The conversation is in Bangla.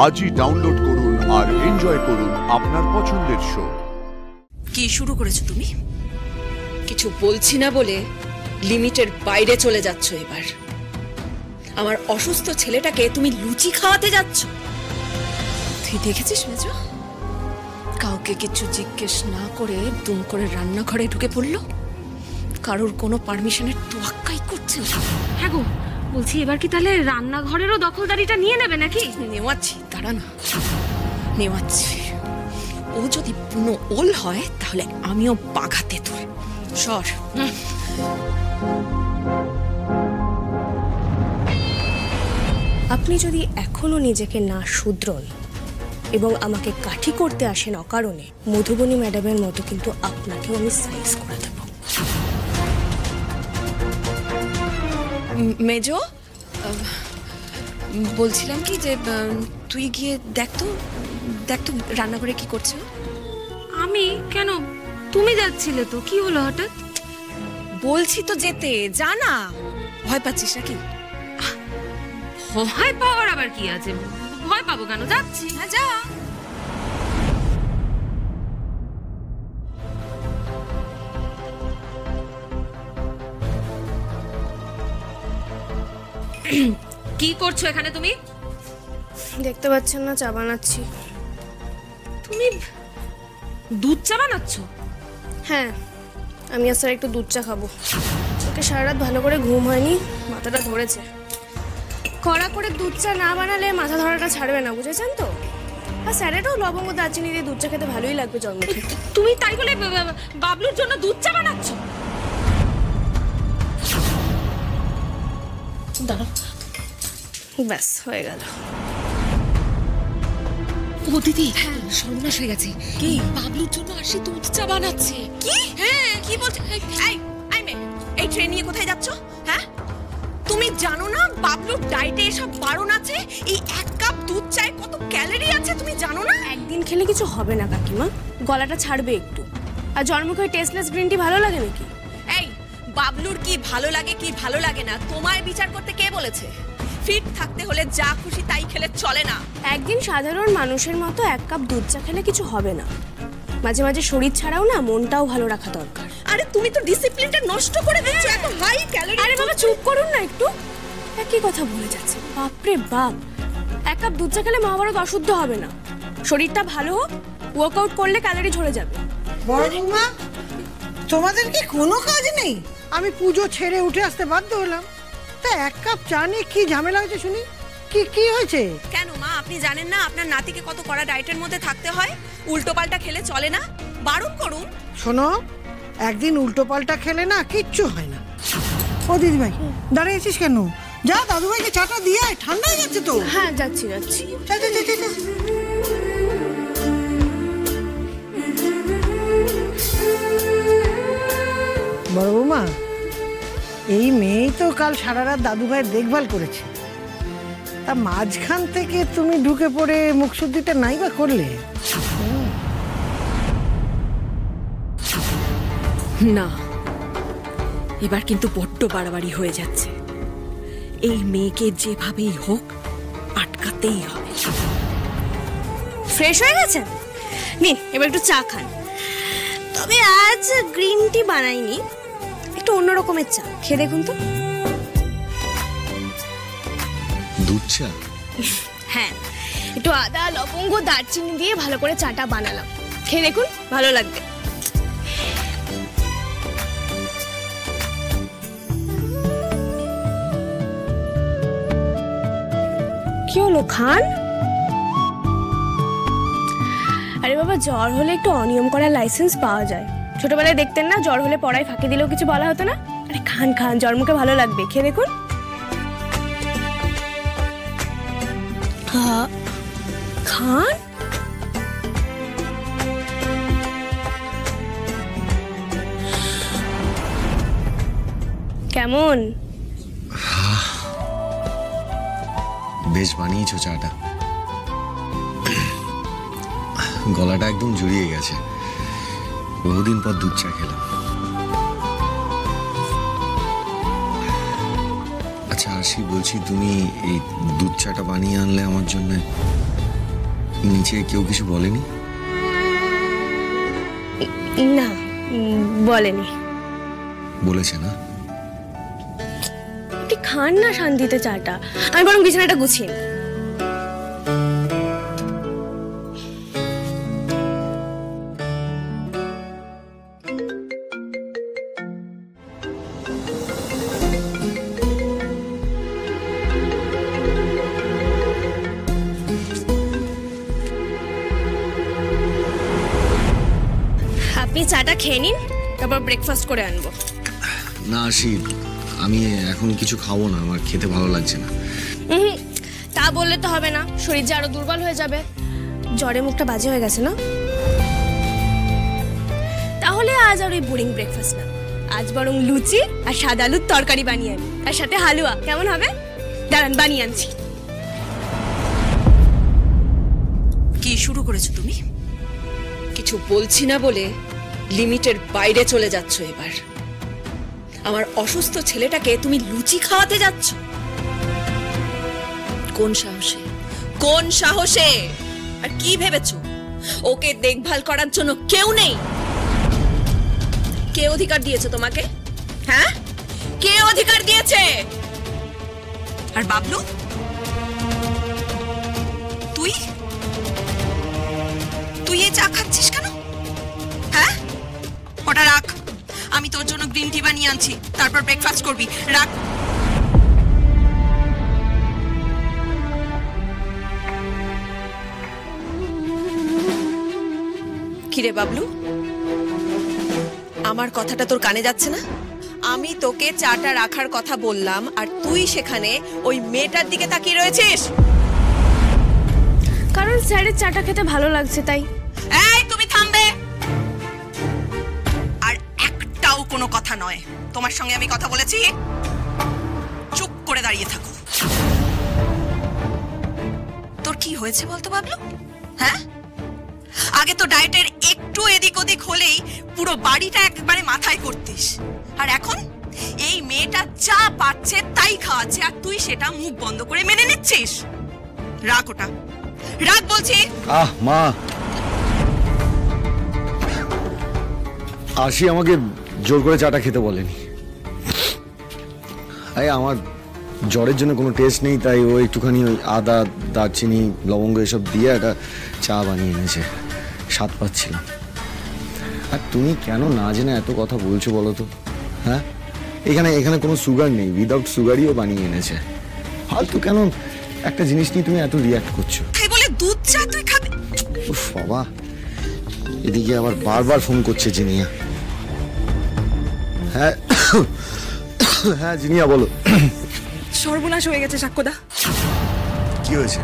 আজই ডাউনলোড করুন আর এনজয় করুন আপনার পছন্দের শো। কি শুরু করেছো তুমি? কিছু বলছি না বলে লিমিটের বাইরে চলে যাচ্ছ। এবার আমার অসুস্থ ছেলেটাকে তুমি লুচি খাওয়াতে যাচ্ছ। তুই দেখেছিস মেজো, কাউকে কিছু জিজ্ঞেস না করে দুম করে রান্নাঘরে ঢুকে পড়লো, কারোর কোনো পারমিশনের তোয়াক্কাই করছে না। হ্যাঁ গো, বলছি এবার কি তাহলে রান্নাঘরেরও দখলদারিটা নিয়ে নেবে নাকি? নেওয়াচ্ছি, দাঁড়া না, নেওয়াচ্ছি। ও যদি পুনো ওল হয় তাহলে আমিও বাঘাতে তুই সর। আপনি যদি এখনো নিজেকে না শুধরন এবং আমাকে কাঠি করতে আসেন অকারণে, মধুবনী ম্যাডামের মতো কিন্তু আপনাকেও আমি সাইজ করে দেব। মেজো, বলছিলাম কি যে তুই গিয়ে দেখ তো রান্নাঘরে কি করছো। আমি কেন? তুমি যাচ্ছিলে তো, কি হলো হঠাৎ? বলছি তো যেতে, যা না। ভয় পাচ্ছিস নাকি? ভয় পাওয়ার আবার কি আছে? ভয় পাবো কেন? যাচ্ছি। হ্যাঁ যা। কি করছো এখানে তুমি? দেখতে পাচ্ছেন না, চা বানাচ্ছি। তুমি দুধ চা বানাচ্ছ? হ্যাঁ, আমি আর স্যার একটু দুধ চা খাবো। ওকে সারা রাত ভালো করে ঘুম হয়নি, মাথাটা ধরেছে। কড়া করে দুধ চা না বানালে মাথা ধরাটা ছাড়বে না, বুঝেছেন তো? আর স্যারেরও লবঙ্গ দারচিনি দিয়ে দুধ চা খেতে ভালোই লাগবে জন্মকে। তুমি তাই বলে বাবলুর জন্য দুধ চা বানাচ্ছ? দাঁড়াও, ব্যাস হয়ে গেল। ও দিদি, সর্বনাশ হয়ে গেছে। কি? বাবলুর জন্য আসি দুধ চা বানাচ্ছে। কি? হ্যাঁ, কি বলছো? এই ট্রেন নিয়ে কোথায় যাচ্ছ? হ্যাঁ, তুমি জানো না বাবলুর ডায়েটে এসব বারণ আছে? এই এক কাপ দুধ চায়ে কত ক্যালোরি আছে তুমি জানো না? একদিন খেলে কিছু হবে না কাকিমা, গলাটা ছাড়বে একটু। আর জন্মকে টেস্টলেস গ্রিন টি ভালো লাগে নাকি? এই বাবলুর কি ভালো লাগে কি ভালো লাগে না তোমায় বিচার করতে কে বলেছে? ফিট থাকতে হলে যা খুশি তাই খেলে চলে না। একদিন সাধারণ মানুষের মতো এক কাপ দুধ চা খেলে কিছু হবে না। মাঝে মাঝে শরীর ছাড়াও না মনটাও ভালো রাখা দরকার। আরে তুমি তো ডিসিপ্লিনটা নষ্ট করে দিচ্ছ, এত হাই ক্যালোরি। আরে বাবা চুপ করুন না একটু, একই কথা বলে যাচ্ছে। বাপরে বাপ, এক কাপ দুধ চা খেলে মহাভারত অশুদ্ধ হবে না। শরীরটা ভালো হোক, ওয়ার্কআউট করলে ক্যালোরি ঝরে যাবে। বড় বৌমা, তোমাদের কি কোনো কাজ নেই? আমি পুজো ছেড়ে উঠে আসতে বাধ্য হলাম, তা এক কাপ চা নিয়ে কি ঝামেলা হয়েছে শুনি? কি হয়েছে? কেন মা, আপনি জানেন না আপনার নাতিকে কত কড়া ডায়েটের মধ্যে থাকতে হয়? উল্টো পাল্টা খেলে চলে না, বারণ করুন। শোনো, একদিন উল্টো পাল্টা খেলে না কিচ্ছু হয় না। ও দিদি ভাই, দাঁড়িয়েছিস কেন? যা দাদু ভাইকে চাটা দিয়ে আয়, ঠান্ডা হয়ে যাচ্ছে তো। হ্যাঁ যাচ্ছি যাচ্ছি। বড় বৌমা, এই মেয়েই তো কাল সারা রাত দাদু ভাইয়ের দেখভাল করেছে, তা মাঝখান থেকে তুমি ঢুকে পড়ে মুখশুদ্ধিটা নাই বা করলে? না, এবার কিন্তু বড্ড বাড়াবাড়ি হয়ে যাচ্ছে। এই মেয়েকে যেভাবেই হোক আটকাতেই হবে। ফ্রেশ হয়ে গেছেন? নিন এবার একটু চা খান। তবে আজ গ্রিন টি বানাইনি, একটু অন্য রকমের চা, খেয়ে দেখুন তো। দুধ চা? হ্যাঁ, একটু আদা লবঙ্গ দারচিনি দিয়ে ভালো করে চাটা বানালাম, খেয়ে দেখুন, ভালো লাগবে। কি হলো, খান? আরে বাবা, জ্বর হলে একটু অনিয়ম করার লাইসেন্স পাওয়া যায়। ছোটবেলায় দেখতেন না, জ্বর হলে পড়ায় ফাঁকি দিলেও কিছু বলা হতো না? আরে খান খান, জ্বর মুখে ভালো লাগবে, খেয়ে দেখুন। খান। কেমন? বেশ বানিয়েছো চাটা। গলাটা একদম জুড়িয়ে গেছে, বহুদিন পর দুধ চা খেলাম। আচ্ছা আশি, বলছি তুমি এই দুধ চাটা বানিয়ে আনলে আমার জন্য, নিচে কেউ কিছু বলেনি? না, বলেনি। বলেছে না? আপনি খান না শান্তিতে চাটা, আমি বরং বিছানাটা গুছিয়ে নিই। আপনি চাটা খেয়ে নিন, তারপর ব্রেকফাস্ট করে আনবো। না আসি, আমি এখন কিছু খাবো না, আমার খেতে ভালো লাগছে না। তা বললে তো হবে না, শরীর যে আরো দুর্বল হয়ে যাবে। জ্বরে মুখটা বাজে হয়ে গেছে না? তাহলে আজ আর ওই বোরিং ব্রেকফাস্ট না, আজ বরং লুচি আর সাদা আলুর তরকারি বানিয়ে আনি, আর সাথে হালুয়া। কেমন হবে? দাঁড়ান, বানিয়ে আনছি। কি শুরু করেছো তুমি? কিছু বলছি না বলে লিমিটের বাইরে চলে যাচ্ছ এবার। আমার অসুস্থ ছেলেটাকে তুমি লুচি খাওয়াতে যাচ্ছ? কোন সাহসে? কোন সাহসে? আর কি ভেবেছো ওকে দেখভাল করার জন্য কেউ নেই? কে অধিকার দিয়েছে তোমাকে? হ্যাঁ, কে অধিকার দিয়েছে? আর বাবলু, তুই তুই এই চা খাচ্ছিস কেন? হ্যাঁ, ওটা রাখ, আমি তোর জন্য গ্রিন টি বানিয়ে আনছি, তারপর ব্রেকফাস্ট করবি। রাখ। কিরে বাবলু, আমার কথাটা তোর কানে যাচ্ছে না? আমি তোকে চাটা রাখার কথা বললাম, আর তুই সেখানে ওই মেয়েটার দিকে তাকিয়ে রয়েছিস। কারণ স্যারের চাটা খেতে ভালো লাগছে তাই। এই, তুমি থামবে। আর একটাও কোনো কথা নয়। তোমার সঙ্গে আমি কথা বলেছি, চুপ করে দাঁড়িয়ে থাকো। তোর কি হয়েছে বলতো বাবলু? হ্যাঁ, আগে তো ডায়েটের একটু এদিক ওদিক হলেই পুরো বাড়িটা একবারে মাথায় করতিস, আর এখন এই মেয়েটা যা পাচ্ছে তাই খাওয়াচ্ছে, আর তুই সেটা মুখ বন্ধ করে মেনে নিচ্ছিস। রাখ ওটা, রাখ বলছি। মা, আশি আমাকে জোর করে চাটা খেতে বলেনি। আমার জ্বরের জন্য কোনো টেস্ট নেই, তাই ও একটুখানি ওই আদা, দারচিনি, লবঙ্গ এসব দিয়ে একটা চা বানিয়ে এনেছে, স্বাদ পাচ্ছিলাম। আর তুমি কেন না জেনে এত কথা বলছো বলো তো? হ্যাঁ, এখানে কোনো সুগার নেই, উইদাউট সুগারই ও বানিয়ে এনেছে। ফালতু কেন একটা জিনিস নিয়ে তুমি এত রিয়াক্ট করছো? তাই বলে দুধ চা তুই খাবি? উফ বাবা, এদিকে আবার বারবার ফোন করছে জিনিয়া। হ্যাঁ হ্যাঁ জিনিয়া বলো। সর্বনাশ হয়ে গেছে সাক্ষ্যদা। কি হয়েছে?